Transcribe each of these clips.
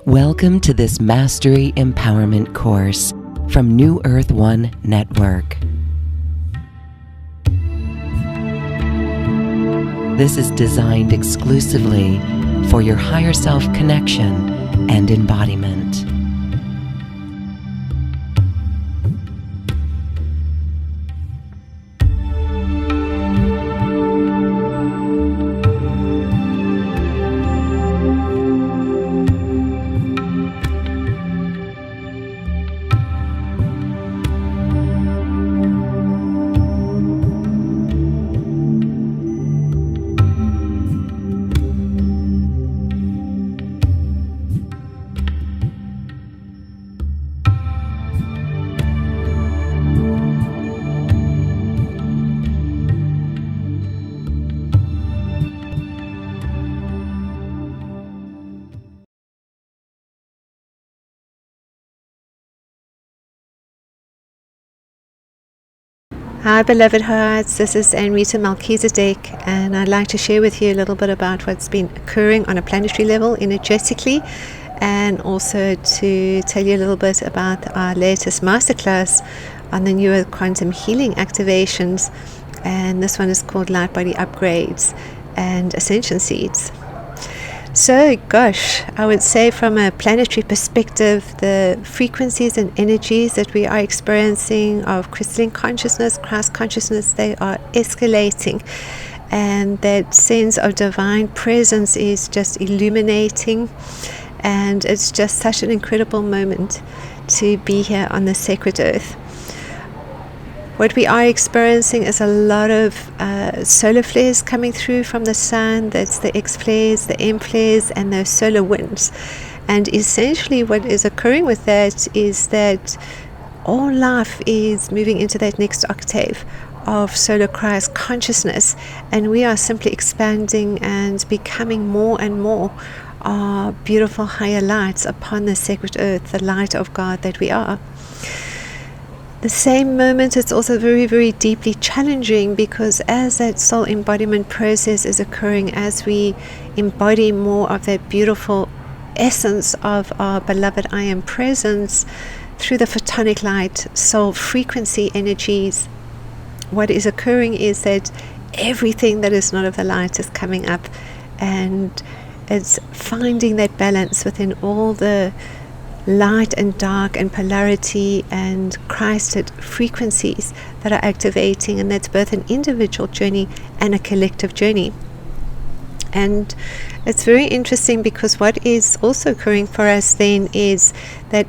Welcome to this Mastery Empowerment course from New Earth One Network. This is designed exclusively for your higher self connection and embodiment. Hi beloved hearts, this is Anrita Melchizedek, and I'd like to share with you a little bit about what's been occurring on a planetary level energetically, and also to tell you a little bit about our latest masterclass on the newer quantum healing activations, and this one is called Light Body Upgrades and Ascension Seeds. So gosh, I would say from a planetary perspective, the frequencies and energies that we are experiencing of crystalline consciousness, Christ consciousness, they are escalating, and that sense of divine presence is just illuminating, and it's just such an incredible moment to be here on the sacred earth. What we are experiencing is a lot of solar flares coming through from the sun. That's the X flares, the M flares, and those solar winds. And essentially what is occurring with that is that all life is moving into that next octave of solar Christ consciousness, and we are simply expanding and becoming more and more our beautiful higher lights upon the sacred earth, the light of God that we are. The same moment, it's also very, very deeply challenging, because as that soul embodiment process is occurring, as we embody more of that beautiful essence of our beloved I Am presence through the photonic light soul frequency energies, what is occurring is that everything that is not of the light is coming up, and it's finding that balance within all the light and dark and polarity and Christed frequencies that are activating, and that's both an individual journey and a collective journey. And it's very interesting, because what is also occurring for us then is that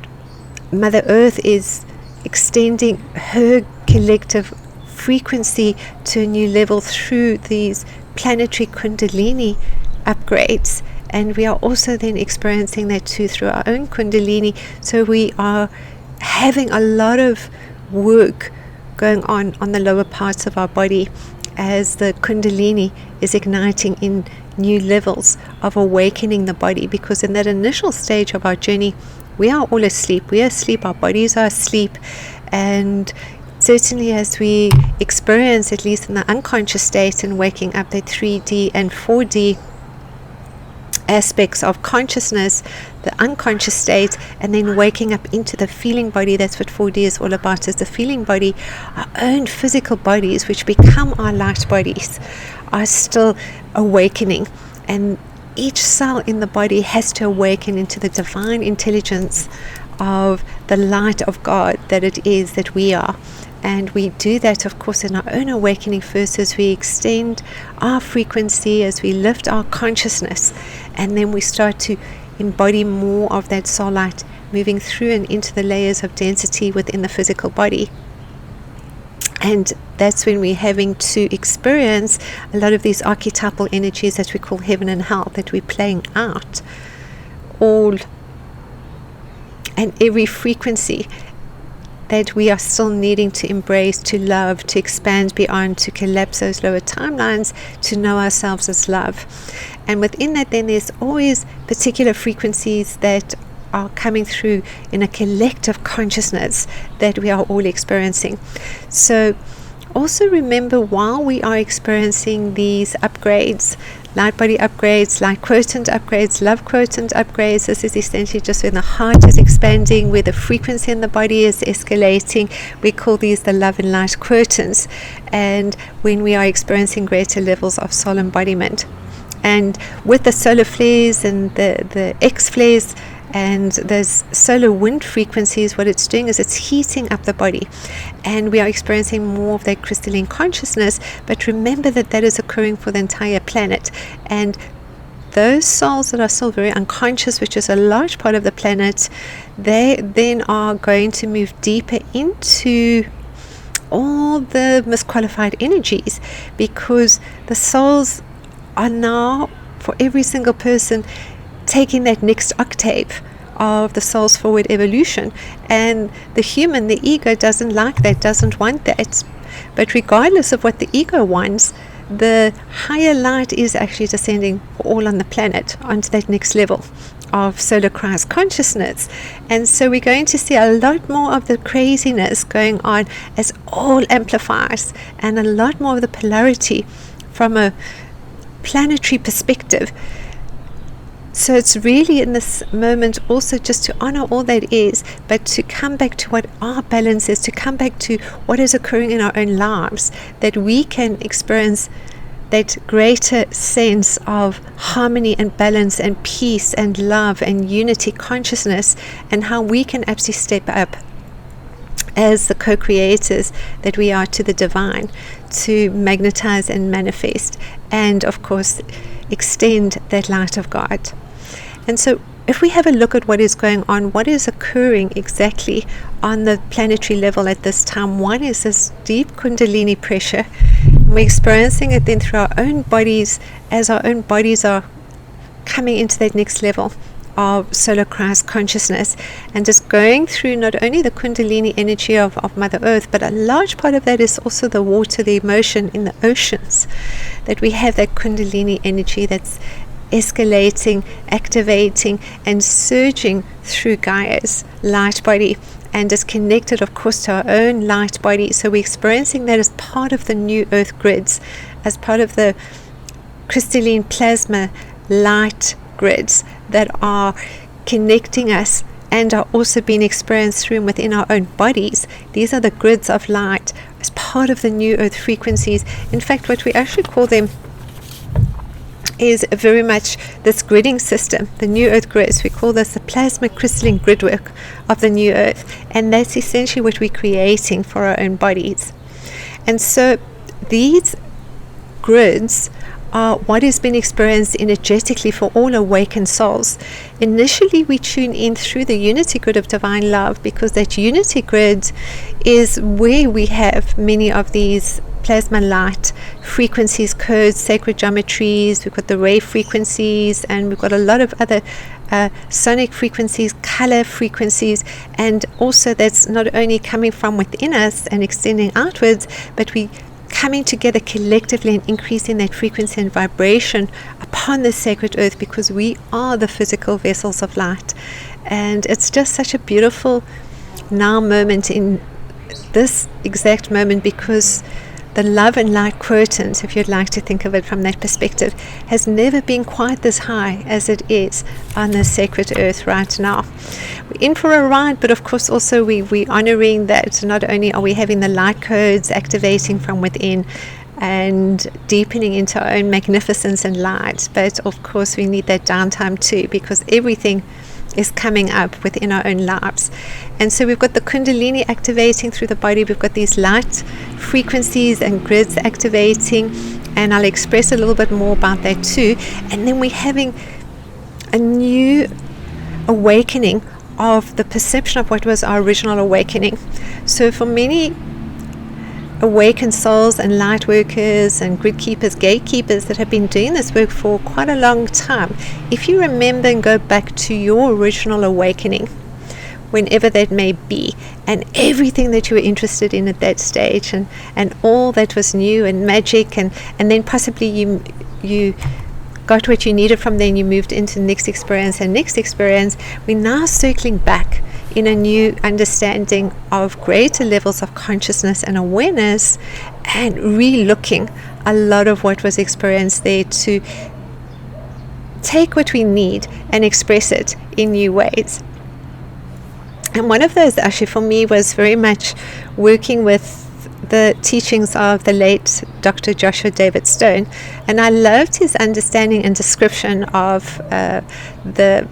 Mother Earth is extending her collective frequency to a new level through these planetary Kundalini upgrades. And we are also then experiencing that too through our own Kundalini. So we are having a lot of work going on the lower parts of our body, as the Kundalini is igniting in new levels of awakening the body. Because in that initial stage of our journey, we are all asleep. We are asleep. Our bodies are asleep. And certainly as we experience, at least in the unconscious state, and waking up, that 3D and 4D aspects of consciousness, the unconscious state, and then waking up into the feeling body. That's what 4D is all about, is the feeling body. Our own physical bodies, which become our light bodies, are still awakening, and each cell in the body has to awaken into the divine intelligence of the light of God that it is that we are. And we do that, of course, in our own awakening first, as we extend our frequency, as we lift our consciousness, and then we start to embody more of that soul light moving through and into the layers of density within the physical body. And that's when we're having to experience a lot of these archetypal energies that we call heaven and hell, that we're playing out all and every frequency that we are still needing to embrace, to love, to expand beyond, to collapse those lower timelines, to know ourselves as love. And within that, then there's always particular frequencies that are coming through in a collective consciousness that we are all experiencing. So also remember, while we are experiencing these upgrades, light body upgrades, light quotient upgrades, love quotient upgrades. This is essentially just when the heart is expanding, where the frequency in the body is escalating. We call these the love and light quotants, and when we are experiencing greater levels of soul embodiment. And with the solar flares and the X flares and those solar wind frequencies, what it's doing is it's heating up the body, and we are experiencing more of that crystalline consciousness. But remember that that is occurring for the entire planet, and those souls that are still very unconscious, which is a large part of the planet, they then are going to move deeper into all the misqualified energies, because the souls are now, for every single person, taking that next octave of the soul's forward evolution. And the human, the ego, doesn't like that, doesn't want that. But regardless of what the ego wants, the higher light is actually descending all on the planet onto that next level of solar Christ consciousness. And so we're going to see a lot more of the craziness going on as all amplifies, and a lot more of the polarity from a planetary perspective. So it's really in this moment also just to honor all that is, but to come back to what our balance is, to come back to what is occurring in our own lives, that we can experience that greater sense of harmony and balance and peace and love and unity consciousness, and how we can actually step up as the co-creators that we are to the divine, to magnetize and manifest, and of course extend that light of God. And so if we have a look at what is going on, what is occurring exactly on the planetary level at this time, one is this deep Kundalini pressure. We're experiencing it then through our own bodies, as our own bodies are coming into that next level of solar Christ consciousness, and just going through not only the Kundalini energy of Mother Earth, but a large part of that is also the water, the emotion in the oceans, that we have that Kundalini energy that's escalating, activating, and surging through Gaia's light body, and is connected, of course, to our own light body. So we're experiencing that as part of the new Earth grids, as part of the crystalline plasma light grids that are connecting us and are also being experienced through and within our own bodies. These are the grids of light as part of the new Earth frequencies. In fact, what we actually call them is very much this gridding system, the new Earth grids. We call this the plasma crystalline gridwork of the new Earth, and that's essentially what we're creating for our own bodies. And so these grids are what has been experienced energetically for all awakened souls. Initially, we tune in through the unity grid of divine love, because that unity grid is where we have many of these plasma light frequencies, codes, sacred geometries. We've got the ray frequencies, and we've got a lot of other sonic frequencies, color frequencies, and also that's not only coming from within us and extending outwards, but we coming together collectively and increasing that frequency and vibration upon the sacred earth, because we are the physical vessels of light. And it's just such a beautiful now moment in this exact moment, because the love and light quotient, if you'd like to think of it from that perspective, has never been quite this high as it is on the sacred earth right now. We're in for a ride, but of course also we're honoring that not only are we having the light codes activating from within and deepening into our own magnificence and light, but of course we need that downtime too, because everything is coming up within our own lives. And so we've got the Kundalini activating through the body, we've got these light frequencies and grids activating, and I'll express a little bit more about that too. And then we're having a new awakening of the perception of what was our original awakening. So for many awakened souls and light workers and grid keepers, gatekeepers that have been doing this work for quite a long time, if you remember and go back to your original awakening, whenever that may be, and everything that you were interested in at that stage, and all that was new and magic, and then possibly you got what you needed from there and you moved into next experience, we're now circling back in a new understanding of greater levels of consciousness and awareness, and re-looking a lot of what was experienced there to take what we need and express it in new ways. And one of those actually for me was very much working with the teachings of the late Dr. Joshua David Stone. And I loved his understanding and description of the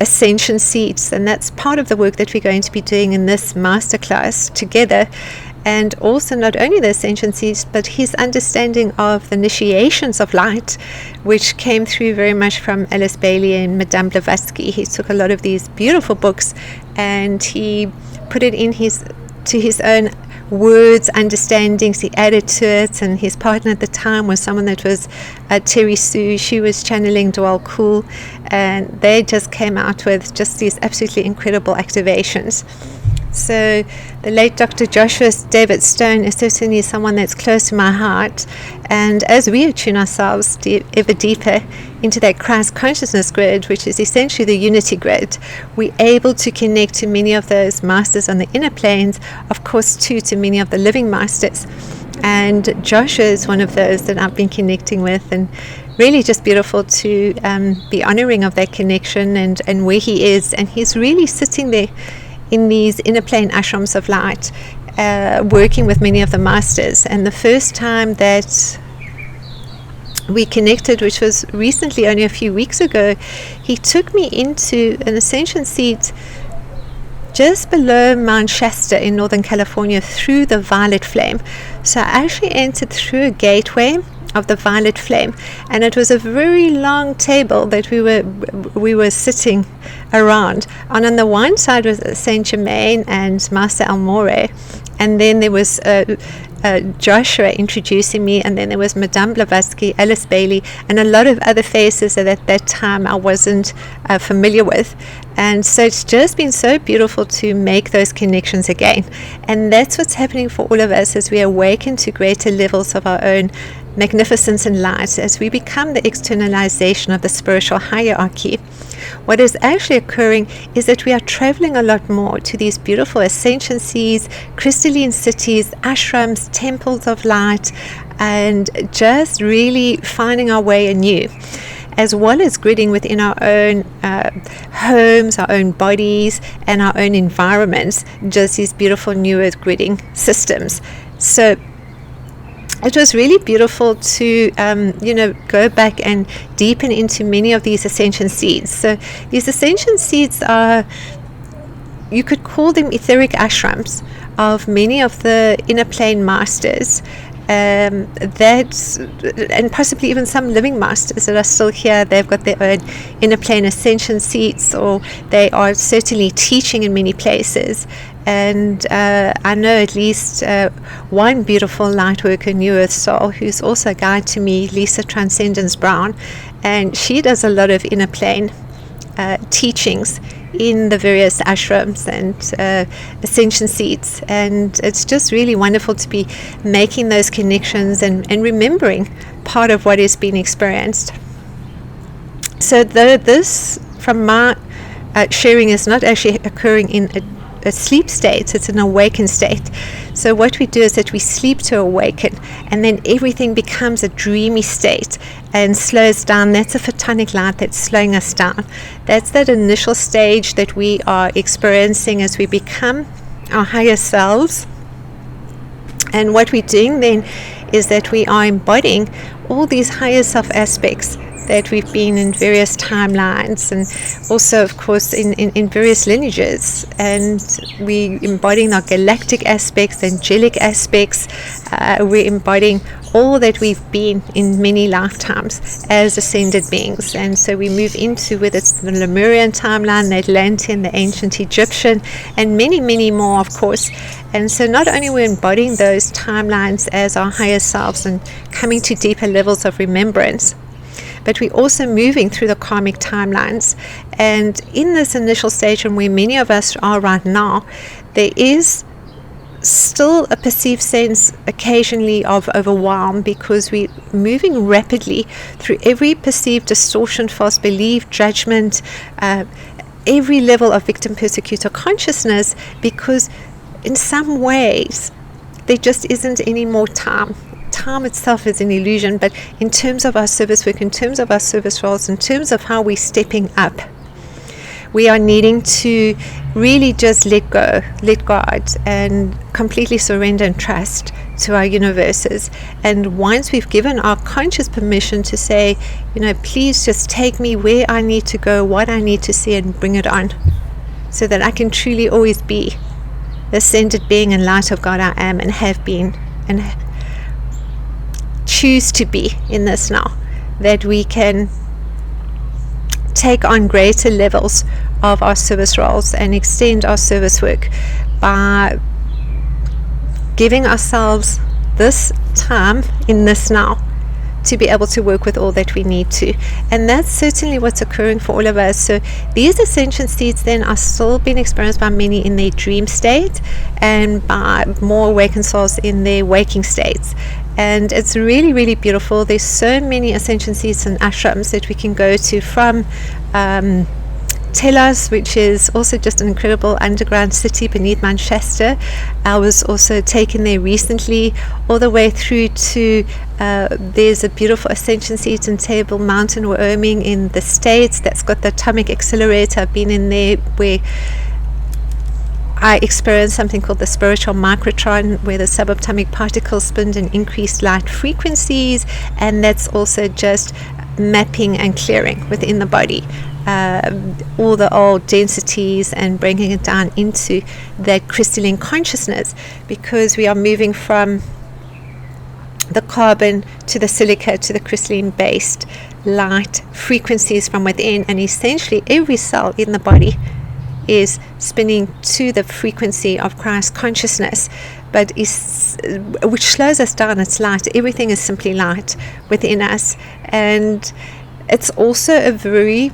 ascension seeds, and that's part of the work that we're going to be doing in this masterclass together. And also not only the ascension seeds, but his understanding of the initiations of light, which came through very much from Alice Bailey and Madame Blavatsky. He took a lot of these beautiful books and he put it in to his own words, understandings. He added to it, and his partner at the time was someone that was Terry Sue. She was channeling Dwal Kul, and they just came out with just these absolutely incredible activations. So the late Dr. Joshua David Stone is certainly someone that's close to my heart, and as we attune ourselves ever deeper into that Christ consciousness grid, which is essentially the unity grid, we're able to connect to many of those masters on the inner planes, of course too to many of the living masters. And Joshua is one of those that I've been connecting with, and really just beautiful to be honoring of that connection and where he is. And he's really sitting there in these inner plane ashrams of light, working with many of the masters. And the first time that we connected, which was recently, only a few weeks ago, he took me into an ascension seat just below Mount Shasta in Northern California through the violet flame. So I actually entered through a gateway of the violet flame, and it was a very long table that we were sitting around. And on the one side was Saint Germain and Master Almore, and then there was Joshua introducing me, and then there was Madame Blavatsky, Alice Bailey, and a lot of other faces that at that time I wasn't familiar with. And so it's just been so beautiful to make those connections again. And that's what's happening for all of us as we awaken to greater levels of our own magnificence and light, as we become the externalization of the spiritual hierarchy. What is actually occurring is that we are traveling a lot more to these beautiful ascension seas, crystalline cities, ashrams, temples of light, and just really finding our way anew, as well as gridding within our own homes, our own bodies, and our own environments, just these beautiful new earth gridding systems. So it was really beautiful to, go back and deepen into many of these ascension seeds. So these ascension seeds are, you could call them etheric ashrams of many of the inner plane masters, and possibly even some living masters that are still here. They've got their own inner plane ascension seats, or they are certainly teaching in many places. And I know at least one beautiful light worker, New Earth Soul, who's also a guide to me, Lisa Transcendence Brown, and she does a lot of inner plane teachings in the various ashrams and ascension seats. And it's just really wonderful to be making those connections and remembering part of what is being experienced. So this, from my sharing, is not actually occurring in a sleep state, it's an awakened state. So what we do is that we sleep to awaken, and then everything becomes a dreamy state and slows down. That's a photonic light that's slowing us down. That's that initial stage that we are experiencing as we become our higher selves. And what we're doing then is that we are embodying all these higher self aspects that we've been in various timelines, and also of course in various lineages, and we embodying our galactic aspects, angelic aspects. We're embodying all that we've been in many lifetimes as ascended beings. And so we move into, whether it's the Lemurian timeline, the Atlantean, the ancient Egyptian, and many more, of course. And so not only we're embodying those timelines as our higher selves and coming to deeper levels of remembrance, but we're also moving through the karmic timelines. And in this initial stage, and where many of us are right now, there is still a perceived sense occasionally of overwhelm, because we're moving rapidly through every perceived distortion, false belief, judgment, every level of victim persecutor consciousness, because in some ways there just isn't any more time time itself is an illusion, but in terms of our service work, in terms of our service roles, in terms of how we're stepping up, we are needing to really just let go, let God, and completely surrender and trust to our universes. And once we've given our conscious permission to say, please just take me where I need to go, what I need to see, and bring it on, so that I can truly always be the ascended being and light of God I am and have been, and choose to be in this now, that we can take on greater levels of our service roles and extend our service work by giving ourselves this time in this now to be able to work with all that we need to. And that's certainly what's occurring for all of us. So these ascension seeds then are still being experienced by many in their dream state, and by more awakened souls in their waking states. And it's really, really beautiful. There's so many ascension seeds and ashrams that we can go to, from Telos, which is also just an incredible underground city beneath Manchester. I was also taken there recently, all the way through to there's a beautiful ascension seeds in Table Mountain, Wyoming in the States, that's got the atomic accelerator. I've been in there where I experienced something called the spiritual microtron, where the subatomic particles spin in increased light frequencies, and that's also just mapping and clearing within the body all the old densities and bringing it down into that crystalline consciousness, because we are moving from the carbon to the silica to the crystalline based light frequencies from within, and essentially every cell in the body is spinning to the frequency of Christ consciousness, but which slows us down. It's light. Everything is simply light within us, and it's also a very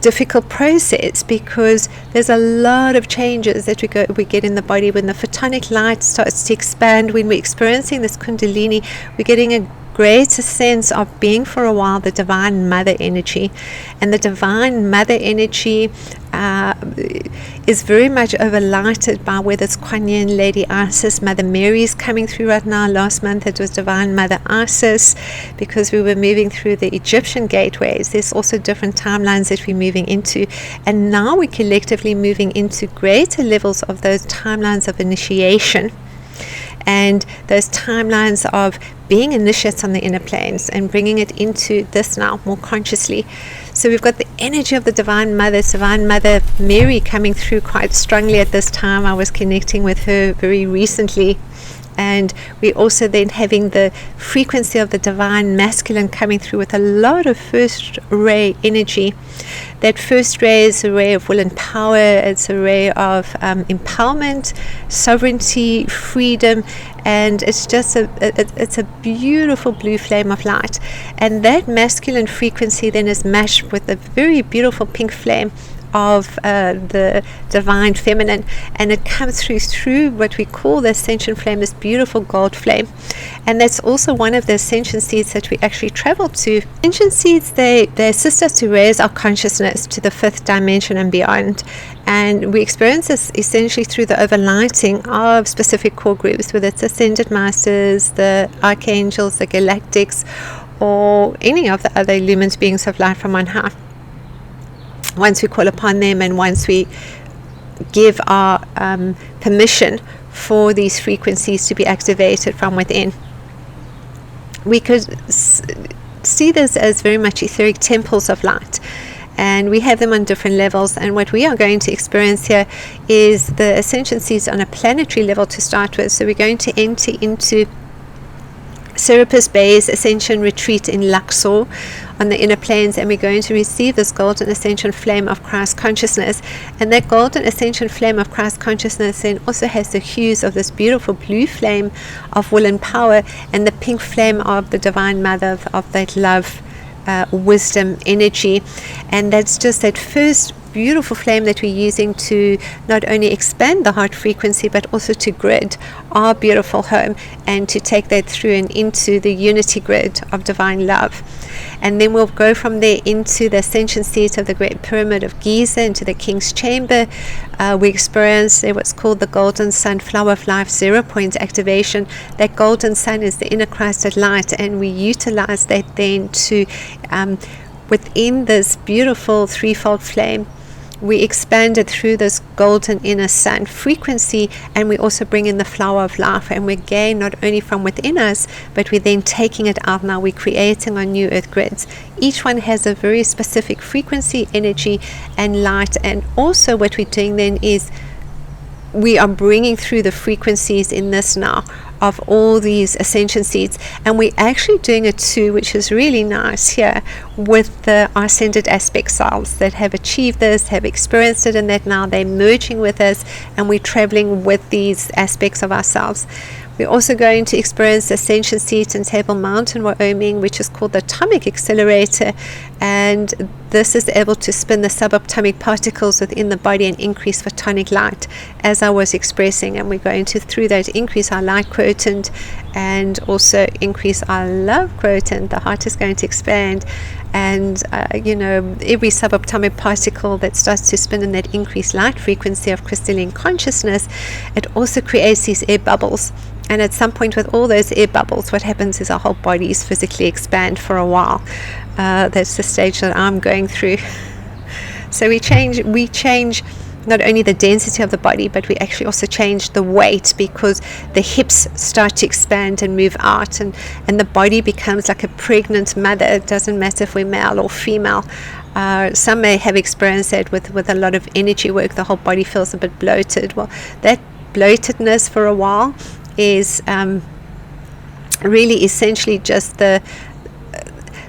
difficult process, because there's a lot of changes that we get in the body when the photonic light starts to expand. When we're experiencing this Kundalini, we're getting a greater sense of being for a while the divine mother energy, and the divine mother energy is very much overlighted by whether it's Kuan Yin, Lady Isis, Mother Mary is coming through right now. Last month it was Divine Mother Isis, because we were moving through the Egyptian gateways. There's also different timelines that we're moving into, and now we're collectively moving into greater levels of those timelines of initiation and those timelines of being initiates on the inner planes and bringing it into this now more consciously. So we've got the energy of the Divine Mother Mary coming through quite strongly at this time. I was connecting with her very recently, and we're also then having the frequency of the Divine Masculine coming through with a lot of first ray energy. That first ray is a ray of will and power. It's a ray of empowerment, sovereignty, freedom, and it's just it's a beautiful blue flame of light. And that masculine frequency then is matched with a very beautiful pink flame of the divine feminine, and it comes through what we call the ascension flame, this beautiful gold flame. And that's also one of the ascension seeds that we actually travel to. Ascension seeds, they assist us to raise our consciousness to the fifth dimension and beyond, and we experience this essentially through the overlighting of specific core groups, whether it's ascended masters, the archangels, the galactics, or any of the other luminous beings of light from on high. Once we call upon them, and once we give our permission for these frequencies to be activated from within, we could see this as very much etheric temples of light, and we have them on different levels. And what we are going to experience here is the ascension seeds on a planetary level to start with. So we're going to enter into Serapis Bay's Ascension Retreat in Luxor on the inner planes, and we're going to receive this golden ascension flame of Christ consciousness. And that golden ascension flame of Christ consciousness then also has the hues of this beautiful blue flame of will and power, and the pink flame of the Divine Mother, of that love, wisdom energy. And that's just that first beautiful flame that we're using to not only expand the heart frequency, but also to grid our beautiful home and to take that through and into the unity grid of divine love. And then we'll go from there into the ascension seat of the Great Pyramid of Giza, into the King's Chamber. We experience what's called the Golden Sun Flower of Life 0 point activation. That golden sun is the inner Christed light, and we utilize that then to within this beautiful threefold flame. We expand it through this golden inner sun frequency, and we also bring in the flower of life, and we gain not only from within us, but we're then taking it out. Now we're creating our new earth grids. Each one has a very specific frequency, energy, and light. And also what we're doing then is we are bringing through the frequencies in this now of all these ascension seeds, and we're actually doing it too, which is really nice here, with the ascended aspect cells that have achieved this, have experienced it, and that now they're merging with us, and we're traveling with these aspects of ourselves. We're also going to experience the ascension seat in Table Mountain, Wyoming, which is called the atomic accelerator, and this is able to spin the subatomic particles within the body and increase photonic light, as I was expressing. And we're going to, through that, increase our light quotient and also increase our love quotient. The heart is going to expand, and every subatomic particle that starts to spin in that increased light frequency of crystalline consciousness, it also creates these air bubbles. And at some point with all those air bubbles, what happens is our whole bodies physically expand for a while. That's the stage that I'm going through. So we change not only the density of the body, but we actually also change the weight, because the hips start to expand and move out, and the body becomes like a pregnant mother. It doesn't matter if we're male or female. Some may have experienced that with a lot of energy work. The whole body feels a bit bloated. Well, that bloatedness for a while is really essentially just the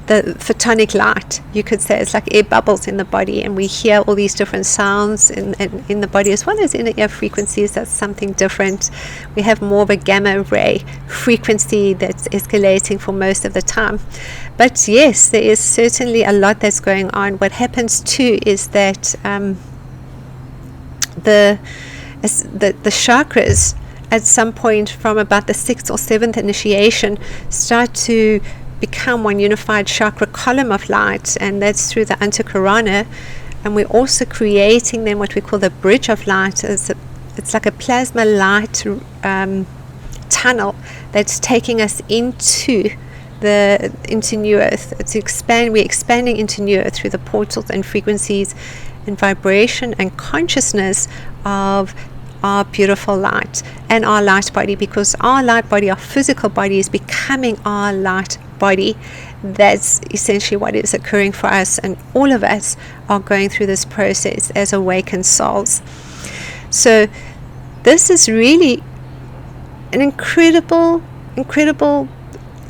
photonic light, you could say. It's like air bubbles in the body, and we hear all these different sounds in the body, as well as in the air frequencies. That's something different. We have more of a gamma ray frequency that's escalating for most of the time. But yes, there is certainly a lot that's going on. What happens too is that the chakras, at some point from about the 6th or 7th initiation, start to become one unified chakra column of light, and that's through the Antakarana. And we're also creating then what we call the bridge of light. It's like a plasma light tunnel that's taking us into New Earth. We're expanding into New Earth through the portals and frequencies and vibration and consciousness of our beautiful light and our light body, because our light body, our physical body, is becoming our light body. That's essentially what is occurring for us, and all of us are going through this process as awakened souls. So this is really an incredible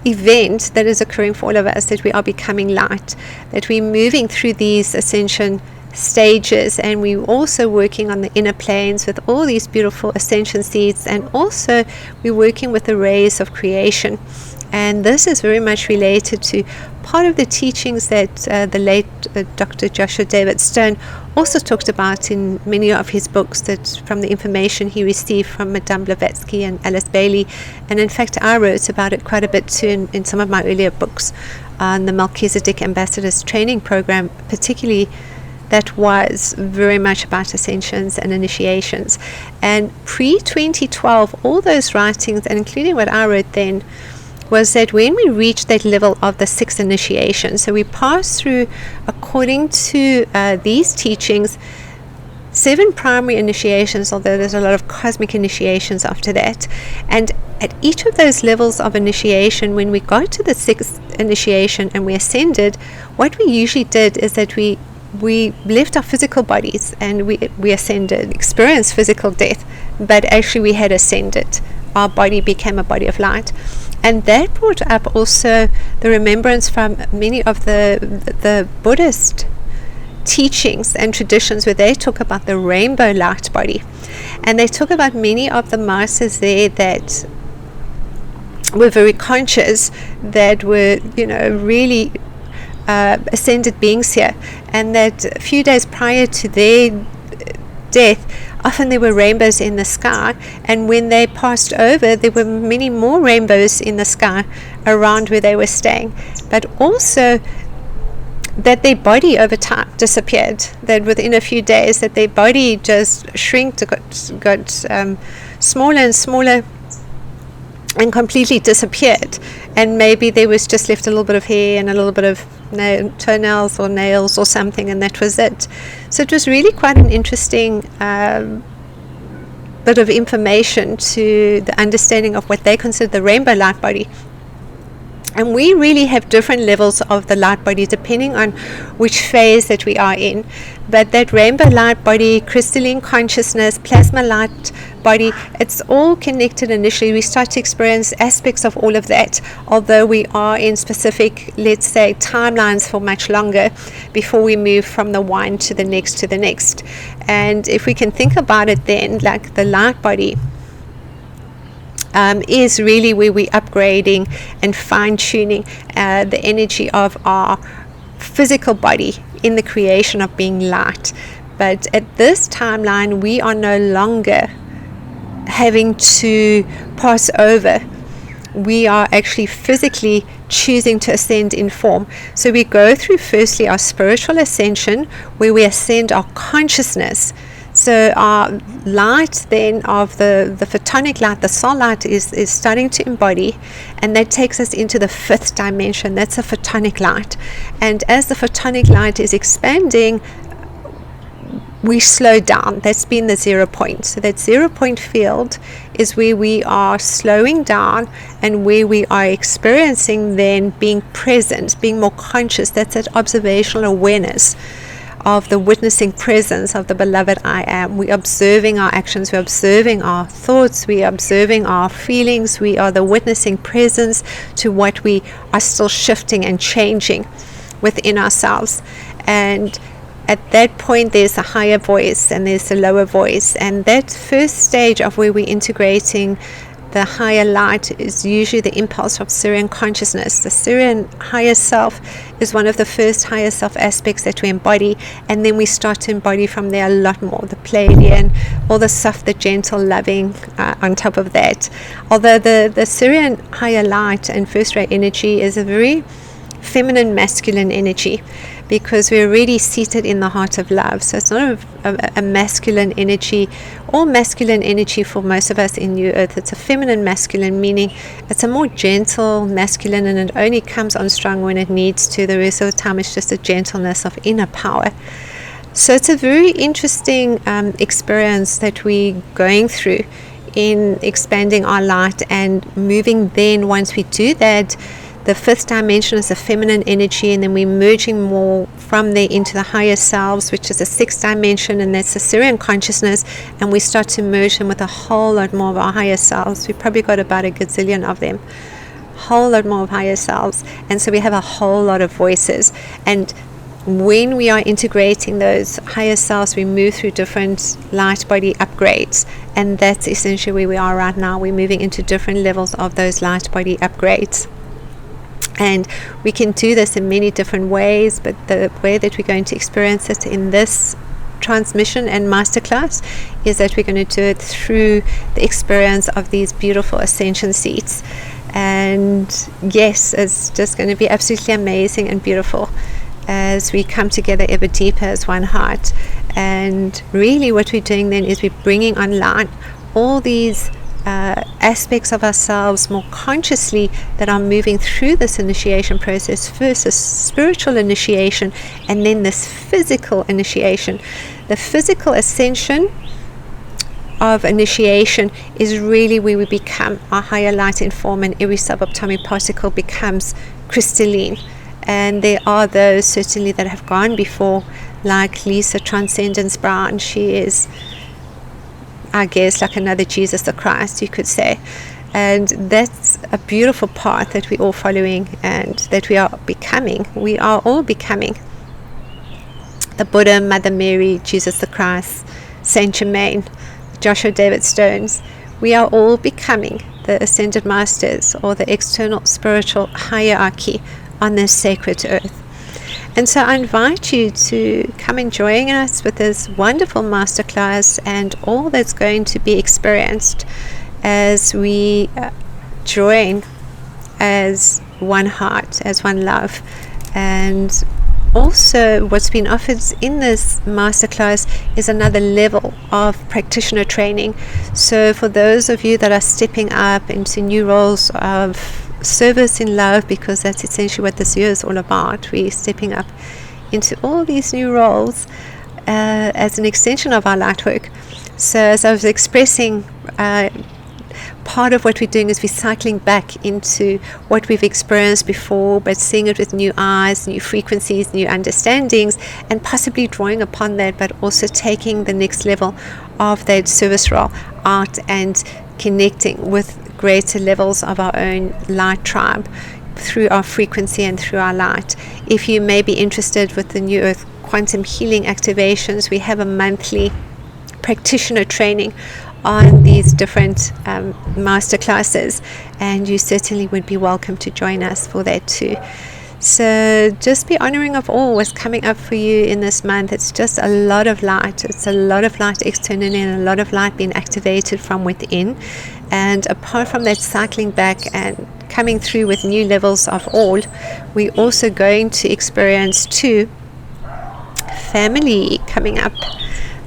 event that is occurring for all of us, that we are becoming light, that we're moving through these ascension stages, and we're also working on the inner planes with all these beautiful ascension seeds, and also we're working with the rays of creation. And this is very much related to part of the teachings that the late Dr. Joshua David Stone also talked about in many of his books, that from the information he received from Madame Blavatsky and Alice Bailey. And in fact, I wrote about it quite a bit too in some of my earlier books on the Melchizedek Ambassadors Training Program, particularly. That was very much about ascensions and initiations. And pre-2012, all those writings, and including what I wrote then, was that when we reached that level of the 6th initiation, so we passed through, according to these teachings, 7 primary initiations, although there's a lot of cosmic initiations after that. And at each of those levels of initiation, when we got to the 6th initiation and we ascended, what we usually did is that we left our physical bodies and we ascended, experienced physical death, but actually we had ascended. Our body became a body of light. And that brought up also the remembrance from many of the Buddhist teachings and traditions, where they talk about the rainbow light body. And they talk about many of the masters there that were very conscious, that were, really ascended beings here, and that a few days prior to their death, often there were rainbows in the sky, and when they passed over, there were many more rainbows in the sky around where they were staying. But also that their body over time disappeared, that within a few days that their body just shrinked, got smaller and smaller and completely disappeared, and maybe there was just left a little bit of hair and a little bit of toenails or nails or something, and that was it. So it was really quite an interesting bit of information to the understanding of what they consider the rainbow light body. And we really have different levels of the light body depending on which phase that we are in. But that rainbow light body, crystalline consciousness, plasma light body, it's all connected initially. We start to experience aspects of all of that, although we are in specific, let's say, timelines for much longer before we move from the one to the next to the next. And if we can think about it then, like the light body, is really where we're upgrading and fine-tuning the energy of our physical body in the creation of being light. But at this timeline, we are no longer having to pass over. We are actually physically choosing to ascend in form. So we go through firstly our spiritual ascension, where we ascend our consciousness. So our light then of the photonic light, the soul light, is starting to embody, and that takes us into the fifth dimension. That's a photonic light. And as the photonic light is expanding, we slow down. That's been the 0 point. So that 0 point field is where we are slowing down and where we are experiencing then being present, being more conscious. That's that observational awareness of the witnessing presence of the beloved I am. We're observing our actions, we're observing our thoughts, we're observing our feelings. We are the witnessing presence to what we are still shifting and changing within ourselves. And at that point there's a higher voice and there's a lower voice, and that first stage of where we're integrating the higher light is usually the impulse of Sirian consciousness. The Sirian higher self is one of the first higher self aspects that we embody, and then we start to embody from there a lot more. The Pleiadian, all the soft, the gentle, loving on top of that. Although the Sirian higher light and first ray energy is a very feminine, masculine energy, because we're already seated in the heart of love. So it's not a masculine energy or masculine energy for most of us in New Earth. It's a feminine masculine, meaning it's a more gentle masculine, and it only comes on strong when it needs to. The rest of the time it's just a gentleness of inner power. So it's a very interesting experience that we're going through in expanding our light and moving. Then once we do that, the fifth dimension is the feminine energy, and then we're merging more from there into the higher selves, which is the sixth dimension, and that's the Sirian consciousness, and we start to merge them with a whole lot more of our higher selves. We've probably got about a gazillion of them, a whole lot more of higher selves, and so we have a whole lot of voices. And when we are integrating those higher selves, we move through different light body upgrades, and that's essentially where we are right now. We're moving into different levels of those light body upgrades. And we can do this in many different ways, but the way that we're going to experience it in this transmission and masterclass is that we're going to do it through the experience of these beautiful ascension seats. And yes, it's just going to be absolutely amazing and beautiful as we come together ever deeper as one heart. And really what we're doing then is we're bringing online all these aspects of ourselves more consciously that are moving through this initiation process. First, a spiritual initiation, and then this physical initiation. The physical ascension of initiation is really where we become our higher light in form, and every subatomic particle becomes crystalline. And there are those certainly that have gone before, like Lisa Transcendence Brown. She is, I guess, like another Jesus the Christ, you could say. And that's a beautiful path that we're all following and that we are becoming. We are all becoming. The Buddha, Mother Mary, Jesus the Christ, Saint Germain, Joshua David Stones. We are all becoming the Ascended Masters, or the external spiritual hierarchy on this sacred earth. And so I invite you to come and join us with this wonderful masterclass and all that's going to be experienced as we join as one heart, as one love, and also what's been offered in this masterclass is another level of practitioner training. So for those of you that are stepping up into new roles of service in love, because that's essentially what this year is all about, we're stepping up into all these new roles as an extension of our light work. So as I was expressing, part of what we're doing is we're cycling back into what we've experienced before, but seeing it with new eyes, new frequencies, new understandings, and possibly drawing upon that, but also taking the next level of that service role out and connecting with greater levels of our own light tribe through our frequency and through our light. If you may be interested with the New Earth Quantum Healing activations, we have a monthly practitioner training on these different master classes, and you certainly would be welcome to join us for that too. So just be honoring of all what's coming up for you in this month. It's just a lot of light. It's a lot of light externally and a lot of light being activated from within. And apart from that cycling back and coming through with new levels of all, we're also going to experience too family coming up.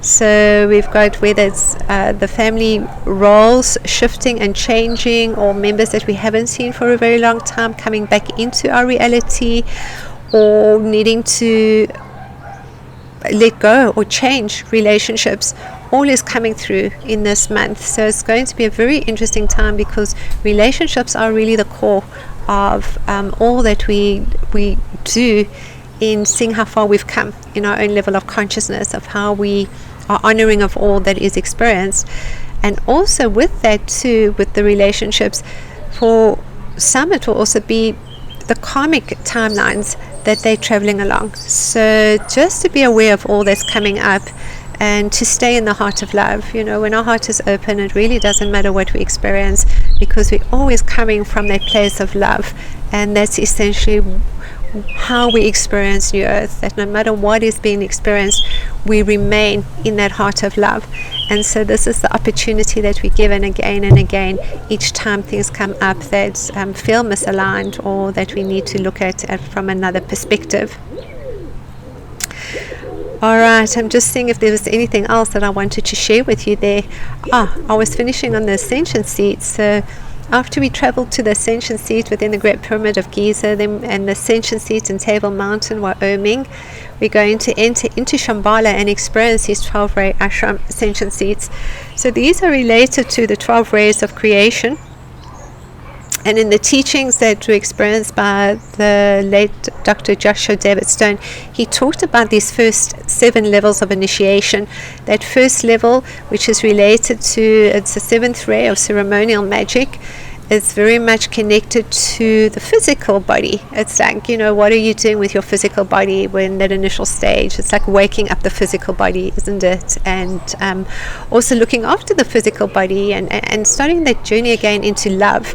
So we've got, whether it's the family roles shifting and changing, or members that we haven't seen for a very long time coming back into our reality, or needing to let go or change relationships, all is coming through in this month. So it's going to be a very interesting time, because relationships are really the core of all that we do in seeing how far we've come in our own level of consciousness, of how we are honoring of all that is experienced. And also with that too, with the relationships, for some it will also be the karmic timelines that they're traveling along. So just to be aware of all that's coming up, and to stay in the heart of love. You know, when our heart is open, it really doesn't matter what we experience, because we're always coming from that place of love. And that's essentially how we experience New Earth, that no matter what is being experienced, we remain in that heart of love. And so this is the opportunity that we're given again and again, each time things come up that feel misaligned, or that we need to look at from another perspective. Alright, I'm just seeing if there was anything else that I wanted to share with you there. I was finishing on the Ascension Seat. So after we traveled to the Ascension Seat within the Great Pyramid of Giza, and the Ascension Seat in Table Mountain, Wyoming, we're going to enter into Shambhala and experience these 12 ray ashram Ascension Seats. So these are related to the 12 rays of creation. And in the teachings that were experienced by the late Dr. Joshua David Stone, he talked about these first 7 levels of initiation. That first level, which is related to, it's the 7th ray of ceremonial magic, is very much connected to the physical body. It's like, you know, what are you doing with your physical body when that initial stage? It's like waking up the physical body, isn't it? And also looking after the physical body, and starting that journey again into love,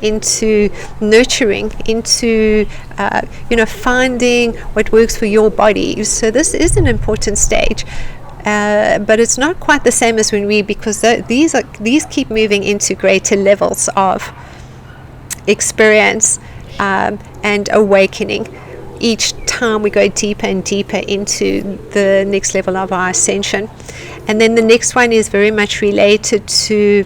into nurturing, into finding what works for your body. So this is an important stage, but it's not quite the same as when because these keep moving into greater levels of experience and awakening. Each time we go deeper and deeper into the next level of our ascension. And then the next one is very much related to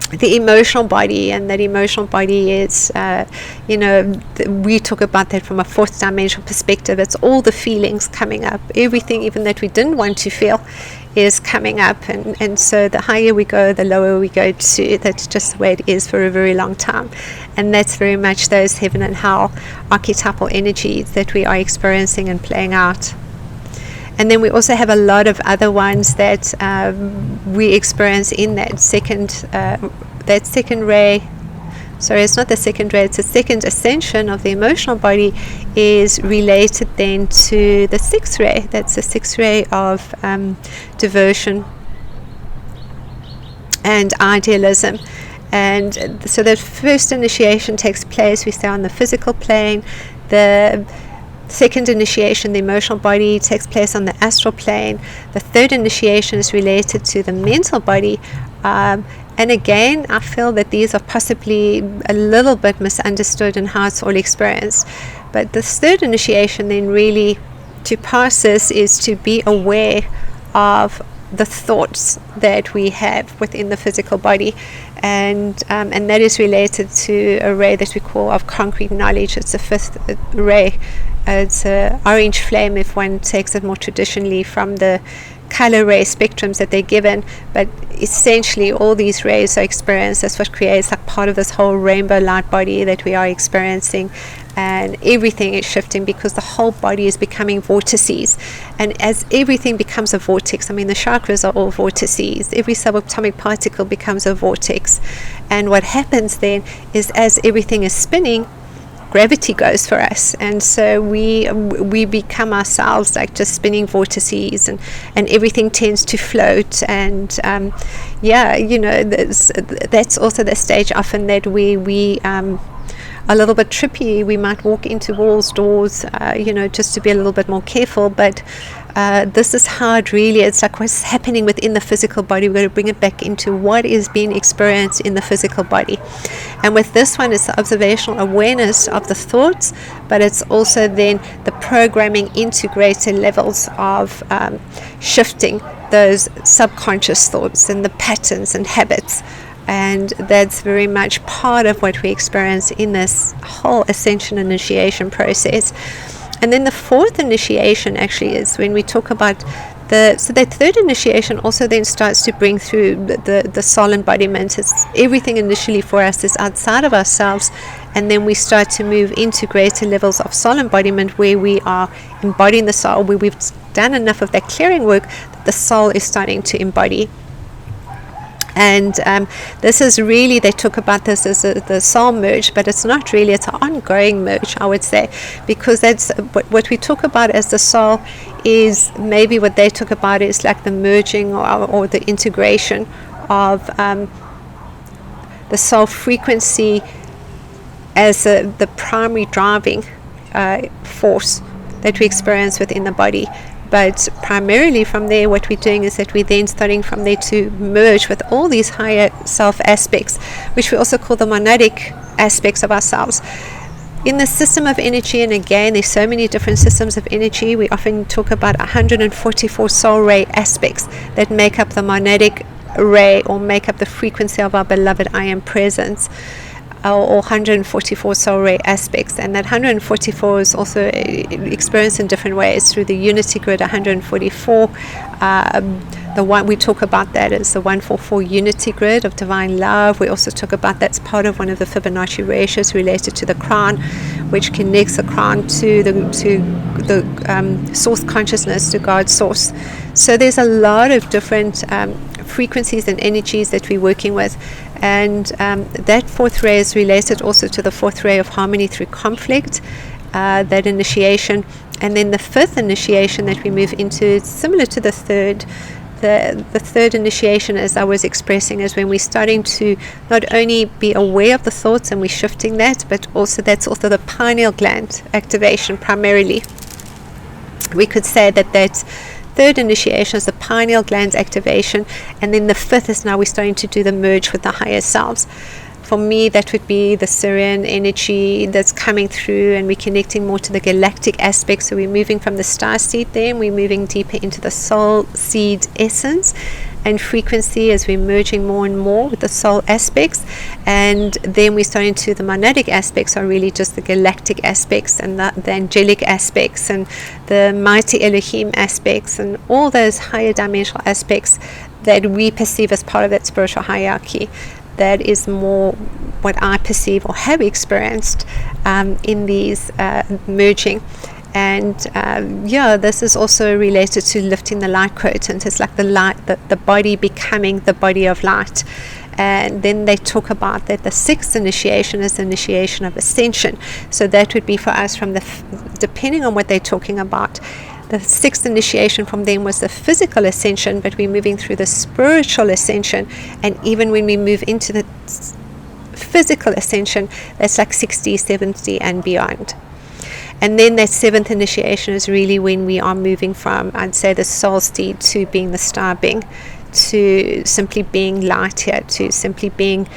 the emotional body, and that emotional body is, we talk about that from a 4th dimensional perspective. It's all the feelings coming up, everything even that we didn't want to feel is coming up, and so the higher we go, the lower we go to. That's just the way it is for a very long time, and that's very much those heaven and hell archetypal energies that we are experiencing and playing out. And then we also have a lot of other ones that we experience in that second ray. Sorry, it's not the second ray, it's the second ascension of the emotional body, is related then to the 6th ray. That's the 6th ray of devotion and idealism. And so the first initiation takes place, we stay on the physical plane. The second initiation, the emotional body, takes place on the astral plane. The third initiation is related to the mental body And again, I feel that these are possibly a little bit misunderstood in how it's all experienced. But the third initiation then really to pass this is to be aware of the thoughts that we have within the physical body, and that is related to a ray that we call of concrete knowledge. It's the fifth ray. It's an orange flame if one takes it more traditionally from the color ray spectrums that they're given, but essentially all these rays are experienced. That's what creates like part of this whole rainbow light body that we are experiencing, and everything is shifting because the whole body is becoming vortices. And as everything becomes a vortex, I mean the chakras are all vortices, every subatomic particle becomes a vortex, and what happens then is as everything is spinning, gravity goes for us, and so we become ourselves like just spinning vortices, and everything tends to float. And that's also the stage often that we a little bit trippy. We might walk into walls, doors, just to be a little bit more careful. But this is how it really, it's like what's happening within the physical body. We're going to bring it back into what is being experienced in the physical body. And with this one, it's the observational awareness of the thoughts, but it's also then the programming into greater levels of shifting those subconscious thoughts and the patterns and habits. And that's very much part of what we experience in this whole ascension initiation process. And then the fourth initiation actually is when we talk about so that third initiation also then starts to bring through the soul embodiment. It's everything initially for us is outside of ourselves, and then we start to move into greater levels of soul embodiment where we are embodying the soul, where we've done enough of that clearing work that the soul is starting to embody. And this is really, they talk about this as the soul merge, but it's not really, it's an ongoing merge, I would say, because that's what we talk about as the soul is maybe what they talk about is like the merging or the integration of the soul frequency as the primary driving force that we experience within the body. But primarily from there, what we're doing is that we're then starting from there to merge with all these higher self aspects, which we also call the monadic aspects of ourselves. In the system of energy, and again, there's so many different systems of energy, we often talk about 144 soul ray aspects that make up the monadic ray or make up the frequency of our beloved I Am Presence. Or 144 soul ray aspects, and that 144 is also experienced in different ways through the unity grid. 144, the one we talk about that is the 144 unity grid of divine love. We also talk about that's part of one of the Fibonacci ratios related to the crown, which connects the crown to the source consciousness, to God's source. So there's a lot of different frequencies and energies that we're working with. And that fourth ray is related also to the fourth ray of harmony through conflict, that initiation. And then the fifth initiation that we move into is similar to the third. The third initiation, as I was expressing, is when we're starting to not only be aware of the thoughts and we're shifting that, but also that's also the pineal gland activation primarily. We could say that that's third initiation is the pineal gland's activation, and then the fifth is now we're starting to do the merge with the higher selves. For me, that would be the Sirian energy that's coming through, and we're connecting more to the galactic aspect. So we're moving from the star seed there, and we're moving deeper into the soul seed essence and frequency as we're merging more and more with the soul aspects. And then we're starting to, the monadic aspects are really just the galactic aspects and the angelic aspects and the mighty Elohim aspects and all those higher dimensional aspects that we perceive as part of that spiritual hierarchy. That is more what I perceive or have experienced in these merging. And this is also related to lifting the light quotient. It's like the light, the body becoming the body of light. And then they talk about that the sixth initiation is the initiation of ascension. So that would be for us from depending on what they're talking about. The sixth initiation from them was the physical ascension, but we're moving through the spiritual ascension. And even when we move into the physical ascension, that's like 60, 70 and beyond. And then that seventh initiation is really when we are moving from, I'd say, the soul seed to being the star being, to simply being light here, to simply being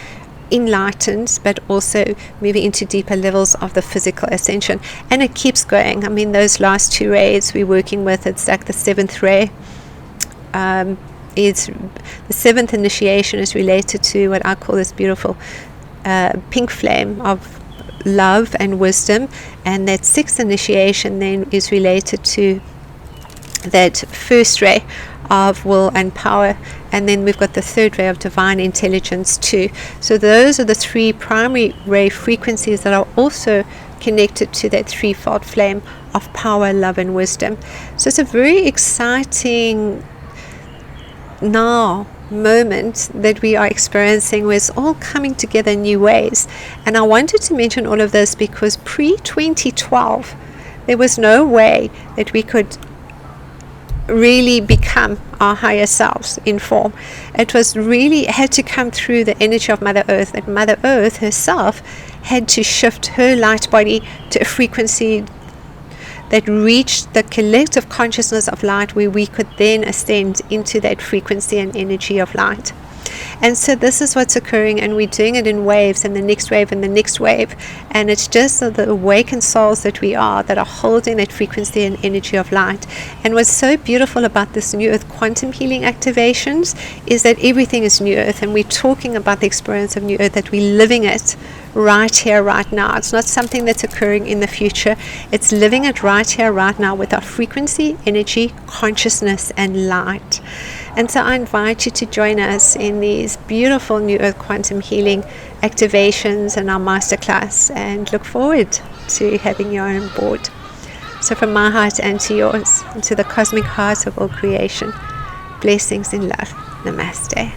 enlightened, but also moving into deeper levels of the physical ascension. And it keeps going. I mean, those last 2 rays we're working with, it's like the 7th ray. Is the 7th initiation is related to what I call this beautiful pink flame of love and wisdom, and that 6th initiation then is related to that 1st ray of will and power, and then we've got the 3rd ray of divine intelligence too. So those are the 3 primary ray frequencies that are also connected to that threefold flame of power, love and wisdom. So it's a very exciting now moment that we are experiencing, where it's all coming together in new ways. And I wanted to mention all of this because pre-2012 there was no way that we could really become our higher selves in form. It was really had to come through the energy of Mother Earth, that Mother Earth herself had to shift her light body to a frequency that reached the collective consciousness of light, where we could then ascend into that frequency and energy of light. And so this is what's occurring, and we're doing it in waves, and the next wave and the next wave, and it's just the awakened souls that we are that are holding that frequency and energy of light. And what's so beautiful about this New Earth quantum healing activations is that everything is New Earth, and we're talking about the experience of New Earth, that we're living it right here, right now. It's not something that's occurring in the future. It's living it right here, right now, with our frequency, energy, consciousness, and light. And so I invite you to join us in these beautiful New Earth quantum healing activations and our masterclass, and look forward to having you on board. So from my heart and to yours, and to the cosmic heart of all creation, blessings in love. Namaste.